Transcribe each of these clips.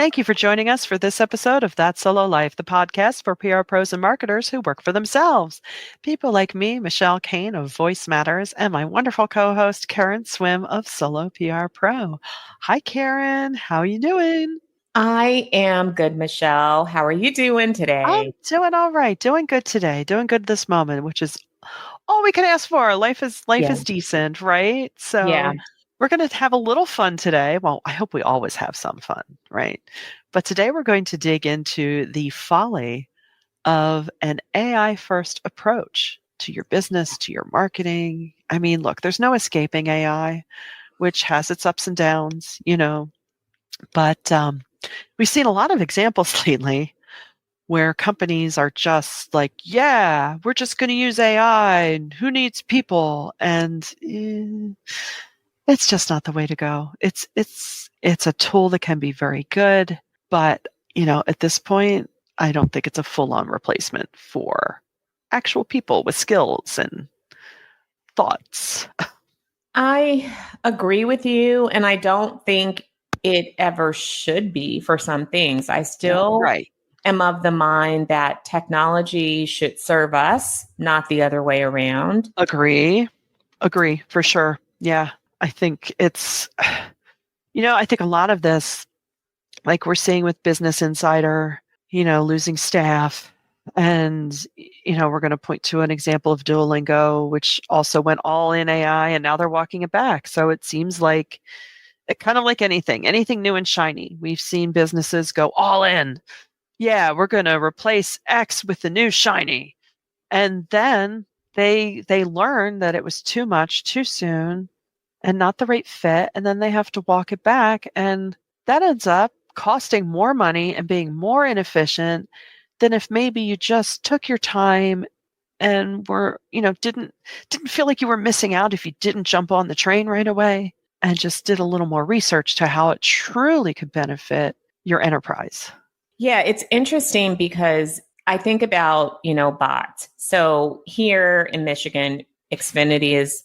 Thank you for joining us for this episode of That Solo Life, the podcast for PR pros and marketers who work for themselves. People like me, Michelle Kane of Voice Matters, and my wonderful co-host, Karen Swim of Solo PR Pro. Hi, Karen. How are you doing? I am good, Michelle. How are you doing I'm today? doing all right. Doing good today. Doing good this moment, which is all we can ask for. Life is Yeah. decent, right? Yeah. So we're going to have a little fun today. Well, I hope we always have some fun, right? But today we're going to dig into the folly of an AI first approach to your business, to your marketing. I mean, look, there's no escaping AI, which has its ups and downs, but we've seen a lot of examples lately where companies are just like, yeah, we're just going to use AI and who needs people? And it's just not the way to go. It's a tool that can be very good, but at this point, I don't think it's a full-on replacement for actual people with skills and thoughts. I agree with you. And I don't think it ever should be for some things. I still Right. am of the mind that technology should serve us, not the other way around. Agree. Agree for sure. Yeah. I think I think a lot of this, like we're seeing with Business Insider, losing staff. And, we're going to point to an example of Duolingo, which also went all in AI and now they're walking it back. So it seems like kind of like anything new and shiny. We've seen businesses go all in. Yeah, we're going to replace X with the new shiny. And then they learn that it was too much too soon and not the right fit. And then they have to walk it back. And that ends up costing more money and being more inefficient than if maybe you just took your time and didn't feel like you were missing out if you didn't jump on the train right away and just did a little more research to how it truly could benefit your enterprise. Yeah, it's interesting because I think about, bots. So here in Michigan, Xfinity is,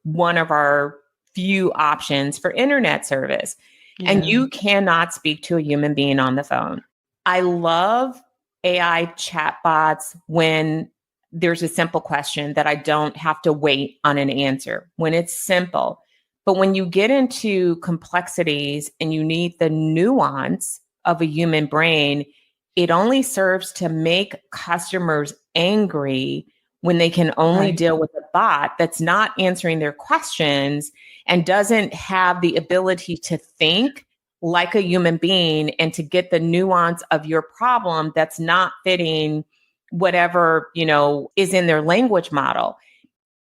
one of our few options for internet service. And Yeah. you cannot speak to a human being on the phone. I love AI chatbots when there's a simple question that I don't have to wait on an answer, when it's simple. But when you get into complexities and you need the nuance of a human brain, it only serves to make customers angry when they can only Right. deal with a bot that's not answering their questions and doesn't have the ability to think like a human being and to get the nuance of your problem that's not fitting whatever, is in their language model.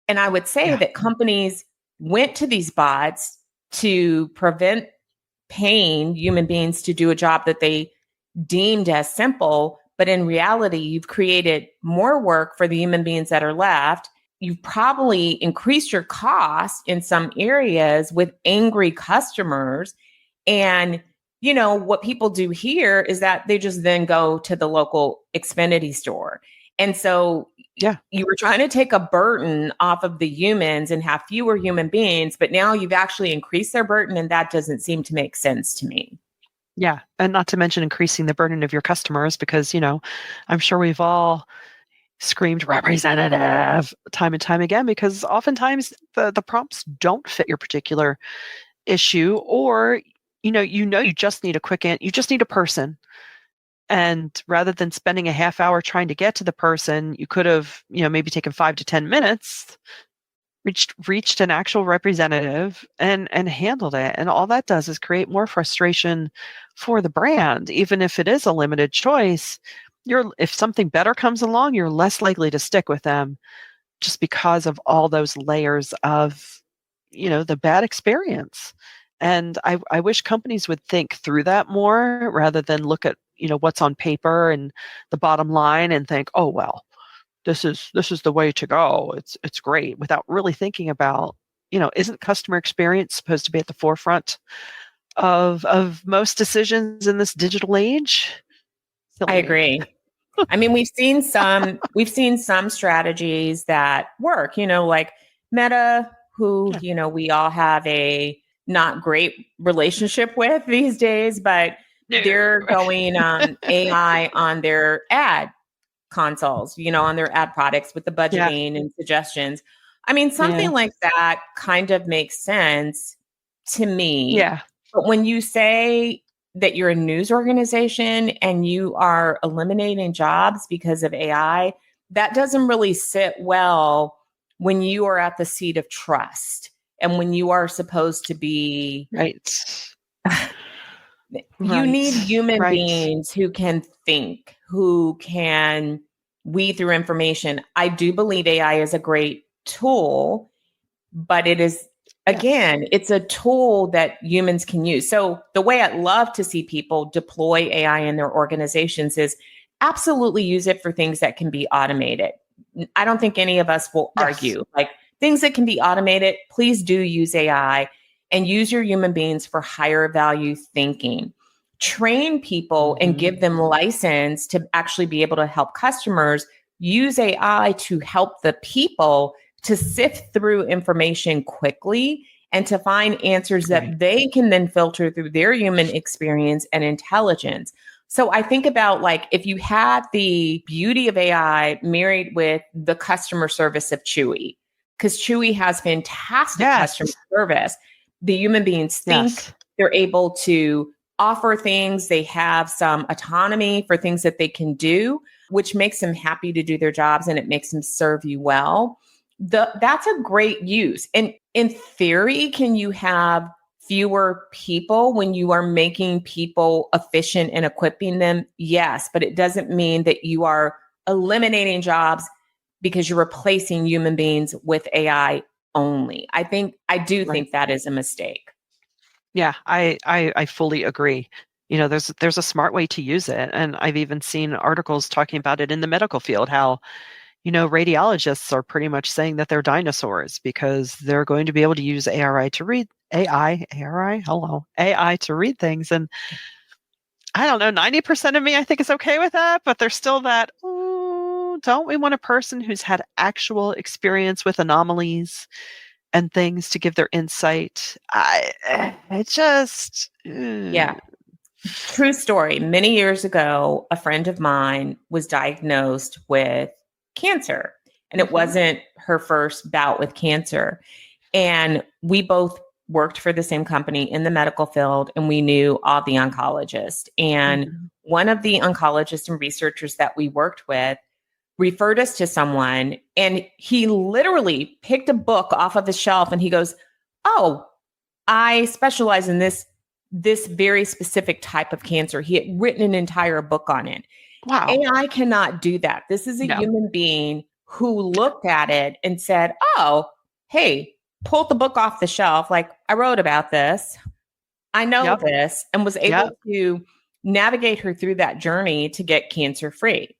And I would say Yeah. that companies went to these bots to prevent paying human beings to do a job that they deemed as simple. But in reality, you've created more work for the human beings that are left. You've probably increased your cost in some areas with angry customers. And, what people do here is that they just then go to the local Xfinity store. And so Yeah. you were trying to take a burden off of the humans and have fewer human beings, but now you've actually increased their burden. And that doesn't seem to make sense to me. Yeah. And not to mention increasing the burden of your customers because, I'm sure we've all screamed representative time and time again because oftentimes the prompts don't fit your particular issue or you just need a you just need a person. And rather than spending a half hour trying to get to the person, you could have, maybe taken 5 to 10 minutes, reached an actual representative and handled it. And all that does is create more frustration for the brand. Even if it is a limited choice, if something better comes along, you're less likely to stick with them just because of all those layers of, the bad experience. And I wish companies would think through that more rather than look at, what's on paper and the bottom line and think, oh, well, this is the way to go. It's great without really thinking about, isn't customer experience supposed to be at the forefront of most decisions in this digital age? I Silly me. agree. I mean, we've seen some strategies that work, like Meta, who, Yeah. we all have a not great relationship with these days, but No. they're going AI on their ad consoles, on their ad products with the Yeah. budgeting and suggestions. I mean, Yeah. something like that kind of makes sense to me. Yeah. But when you say that you're a news organization and you are eliminating jobs because of AI, that doesn't really sit well when you are at the seat of trust and when you are supposed to be. Right. You need Right. human Right. beings who can think, who can weed through information. I do believe AI is a great tool, but it is, Yes. again, it's a tool that humans can use. So the way I'd love to see people deploy AI in their organizations is absolutely use it for things that can be automated. I don't think any of us will Yes. argue. Like things that can be automated, please do use AI and use your human beings for higher value thinking. Train people and Mhm. give them license to actually be able to help customers use AI to help the people to sift through information quickly and to find answers Right. that they can then filter through their human experience and intelligence. So I think about like if you had the beauty of AI married with the customer service of Chewy, because Chewy has fantastic customer Yes. service. The human beings think, Yes. they're able to offer things, they have some autonomy for things that they can do, which makes them happy to do their jobs and it makes them serve you well. That's a great use. And in theory, can you have fewer people when you are making people efficient and equipping them? Yes, but it doesn't mean that you are eliminating jobs because you're replacing human beings with AI only. I do Right. think that is a mistake. Yeah, I fully agree. There's a smart way to use it, and I've even seen articles talking about it in the medical field, how, radiologists are pretty much saying that they're dinosaurs because they're going to be able to use ARI to read AI to read things. And I don't know, 90% of me I think is okay with that, but there's still that, "Ooh, don't we want a person who's had actual experience with anomalies and things to give their insight?" It just, Yeah. True story. Many years ago, a friend of mine was diagnosed with cancer, and it mhm, wasn't her first bout with cancer. And we both worked for the same company in the medical field, and we knew all the oncologists. And mhm. one of the oncologists and researchers that we worked with referred us to someone, and he literally picked a book off of his shelf and he goes, "Oh, I specialize in this very specific type of cancer." He had written an entire book on it. Wow. AI cannot do that. This is a No. human being who looked at it and said, "Oh, hey, pulled the book off the shelf. Like, I wrote about this. I know Yep. this," and was able Yep. to navigate her through that journey to get cancer free.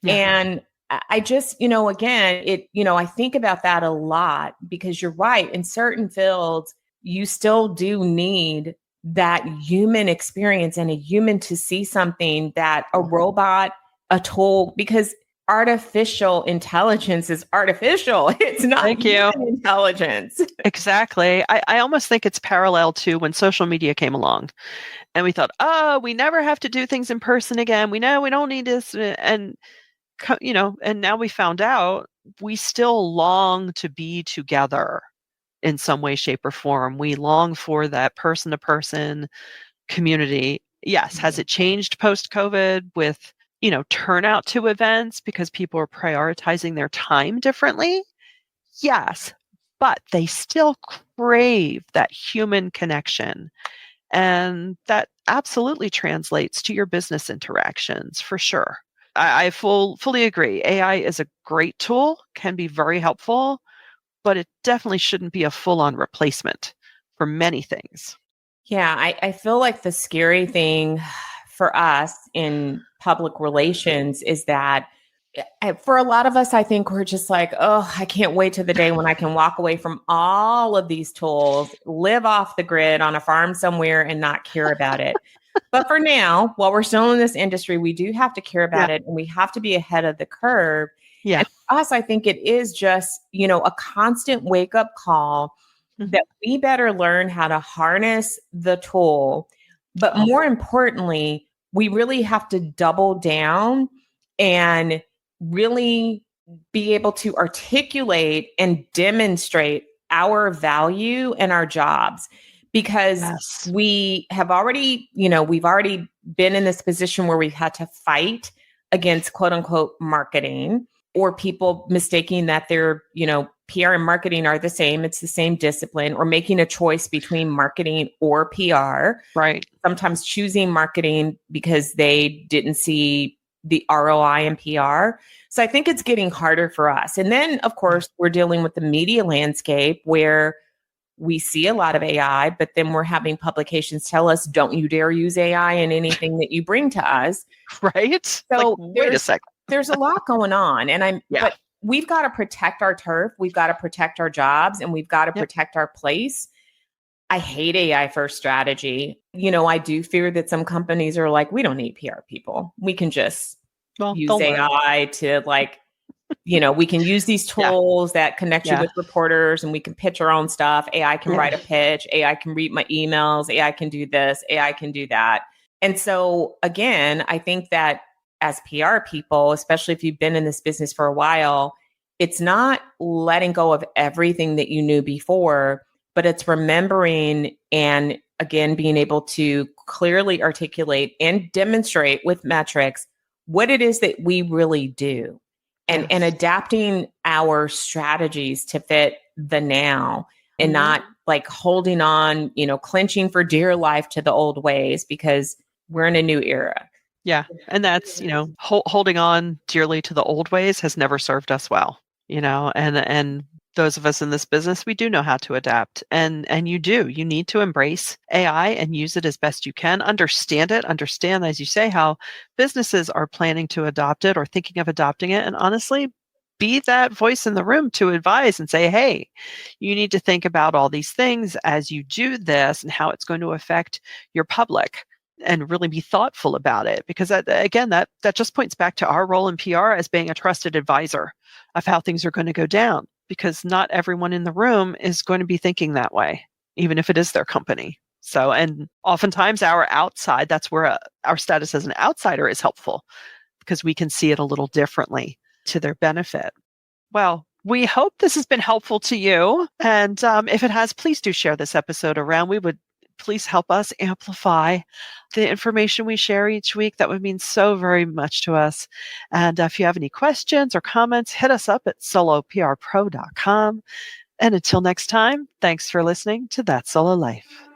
Yeah. And I just, again, I think about that a lot because you're right. In certain fields, you still do need that human experience and a human to see something that a Mhm. robot, a tool, because artificial intelligence is artificial. It's not Thank you. human intelligence. Exactly. I almost think it's parallel to when social media came along and we thought, oh, we never have to do things in person again. We know we don't need this. And now we found out we still long to be together in some way, shape, or form. We long for that person to person community. Yes. Has it changed post COVID with, turnout to events because people are prioritizing their time differently? Yes, but they still crave that human connection. And that absolutely translates to your business interactions for sure. I fully agree. AI is a great tool, can be very helpful, but it definitely shouldn't be a full on replacement for many things. Yeah, I feel like the scary thing for us in public relations is that for a lot of us, I think we're just like, oh, I can't wait to the day when I can walk away from all of these tools, live off the grid on a farm somewhere and not care about it. But for now, while we're still in this industry, we do have to care Yeah. about it and we have to be ahead of the curve. Yeah. And for us, I think it is just, a constant wake up call Mhm. that we better learn how to harness the tool, But Oh, more importantly, we really have to double down and really be able to articulate and demonstrate our value and our jobs, because yes. we have already, we've already been in this position where we've had to fight against quote unquote marketing, or people mistaking that they're, PR and marketing are the same. It's the same discipline, or making a choice between marketing or PR, Right. sometimes choosing marketing because they didn't see the ROI in PR. So I think it's getting harder for us. And then, of course, we're dealing with the media landscape where we see a lot of AI, but then we're having publications tell us, don't you dare use AI in anything that you bring to us. Right? Like, So wait a second. there's a lot going on. Yeah. But we've got to protect our turf, we've got to protect our jobs, and we've got to Yep. protect our place. I hate AI first strategy. I do fear that some companies are like, we don't need PR people. We can just Well, use they'll learn. AI to we can use these Yeah. tools that connect you Yeah. with reporters, and we can pitch our own stuff. AI can Yeah. write a pitch. AI can read my emails. AI can do this. AI can do that. And so again, I think that as PR people, especially if you've been in this business for a while, it's not letting go of everything that you knew before, but it's remembering and again, being able to clearly articulate and demonstrate with metrics what it is that we really do, and Yes. adapting our strategies to fit the now, and Mhm. not like holding on, clenching for dear life to the old ways, because we're in a new era. Yeah. And that's, holding on dearly to the old ways has never served us well, and those of us in this business, we do know how to adapt. And you need to embrace AI and use it as best you can. Understand it, understand, as you say, how businesses are planning to adopt it or thinking of adopting it. And honestly, be that voice in the room to advise and say, hey, you need to think about all these things as you do this and how it's going to affect your public, and really be thoughtful about it, because that just points back to our role in PR as being a trusted advisor of how things are going to go down, because not everyone in the room is going to be thinking that way, even if it is their company. So, and oftentimes that's where our status as an outsider is helpful, because we can see it a little differently to their benefit. Well, we hope this has been helpful to you. And if it has, please do share this episode around. We would please help us amplify the information we share each week. That would mean so very much to us. And if you have any questions or comments, hit us up at soloprpro.com. And until next time, thanks for listening to That Solo Life.